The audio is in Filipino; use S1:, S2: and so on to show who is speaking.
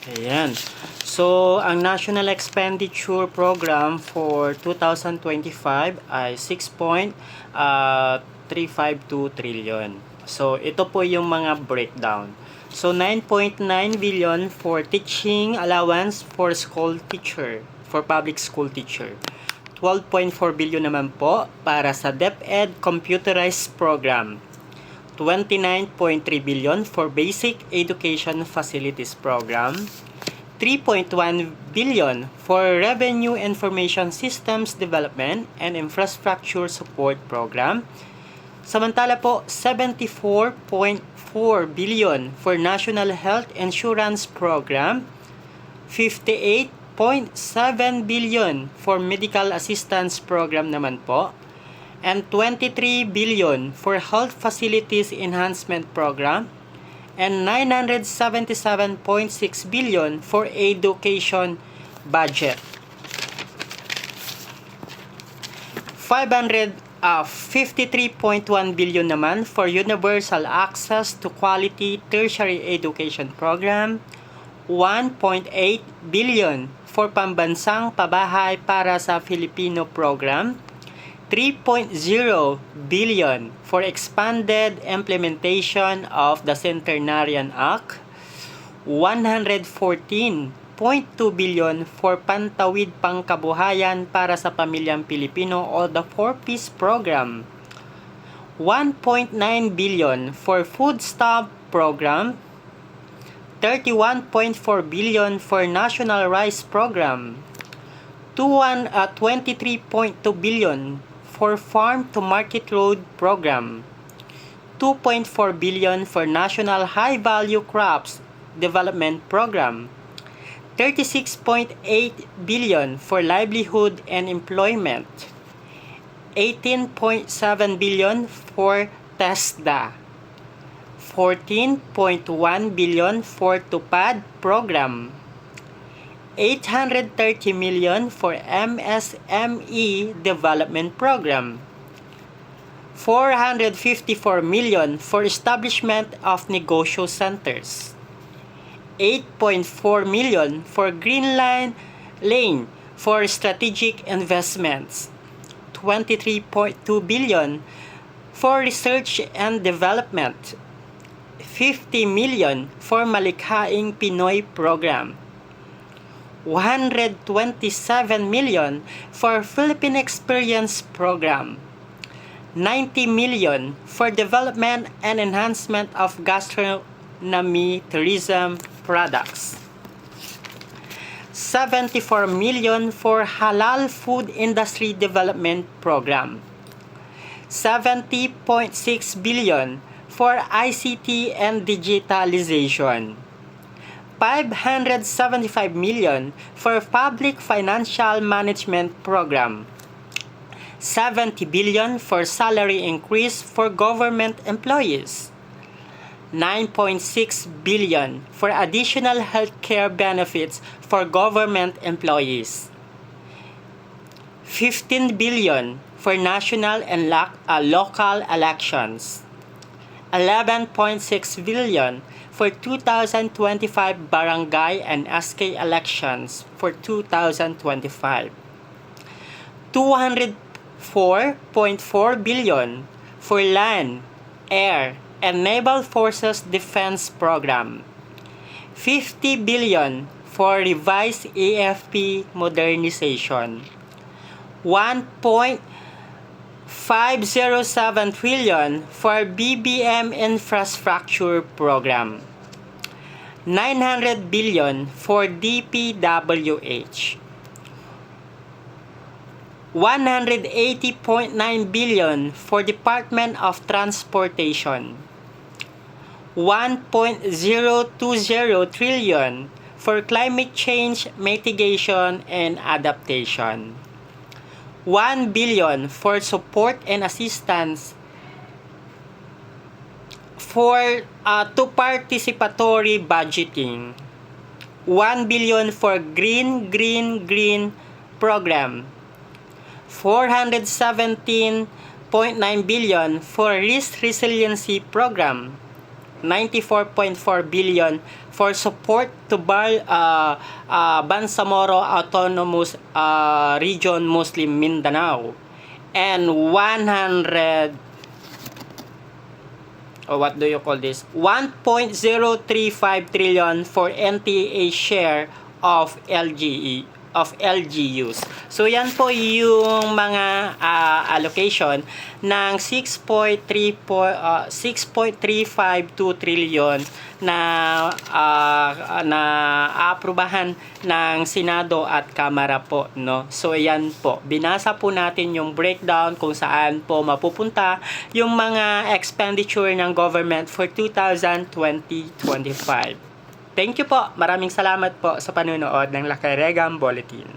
S1: Ayan. So, ang National Expenditure Program for 2025 ay 6.352 trillion. So, ito po yung mga breakdown. So, 9.9 billion for teaching allowance for school teacher, for public school teacher. 12.4 billion naman po para sa DepEd computerized program. 29.3 billion for basic education facilities program. 3.1 billion for Revenue Information Systems Development and Infrastructure Support Program. Samantala po, 74.4 billion for National Health Insurance Program. 58.7 billion for Medical Assistance Program naman po. And 23 billion for Health Facilities Enhancement Program. And 977.6 billion for education budget. 53.1 billion naman for universal access to quality tertiary education program. 1.8 billion for pambansang pabahay para sa Filipino program. 3.0 billion for expanded implementation of the Centenarian Act, 114.2 billion for Pantawid Pangkabuhayan para sa Pamilyang Pilipino o the 4-Piece Program, 1.9 billion for Food Stamp Program, 31.4 billion for National Rice Program, 23.2 billion for Farm to Market Road Program, 2.4 billion for National High Value Crops Development Program, 36.8 billion for Livelihood and Employment, 18.7 billion for TESDA, 14.1 billion for TUPAD Program, 830 million for MSME Development Program, 454 million for establishment of negosyo centers, 8.4 million for Green Lane for strategic investments, 23.2 billion for research and development, 50 million for Malikhaing Pinoy Program, 127 million for Philippine Experience Program, 90 million for development and enhancement of gastronomy tourism products, 74 million for Halal Food Industry Development Program, 70.6 billion for ICT and digitalization, 575 million for Public Financial Management Program, 70 billion for salary increase for government employees, 9.6 billion for additional healthcare benefits for government employees, 15 billion for national and local elections, 11.6 billion for 2025 barangay and SK elections for 2025. 204.4 billion for land, air, and naval forces defense program. 50 billion for revised AFP modernization. 1.507 trillion for BBM infrastructure program. 900 billion for DPWH, 180.9 billion for Department of Transportation, 1.020 trillion for climate change mitigation and adaptation, 1 billion for support and assistance to participatory budgeting, 1 billion for green program, 417.9 billion for risk resiliency program, 94.4 billion for support to Bangsamoro Autonomous Region Muslim Mindanao, and 100 what do you call this, 1.035 trillion for NTA share of LGUs. So yan po yung mga allocation ng 6.352 trillion na aaprubahan ng Senado at Kamara po, no. So yan po, binasa po natin yung breakdown kung saan po mapupunta yung mga expenditure ng government for 2020-25. Thank you po. Maraming salamat po sa panunood ng Lakay Regam Bulletin.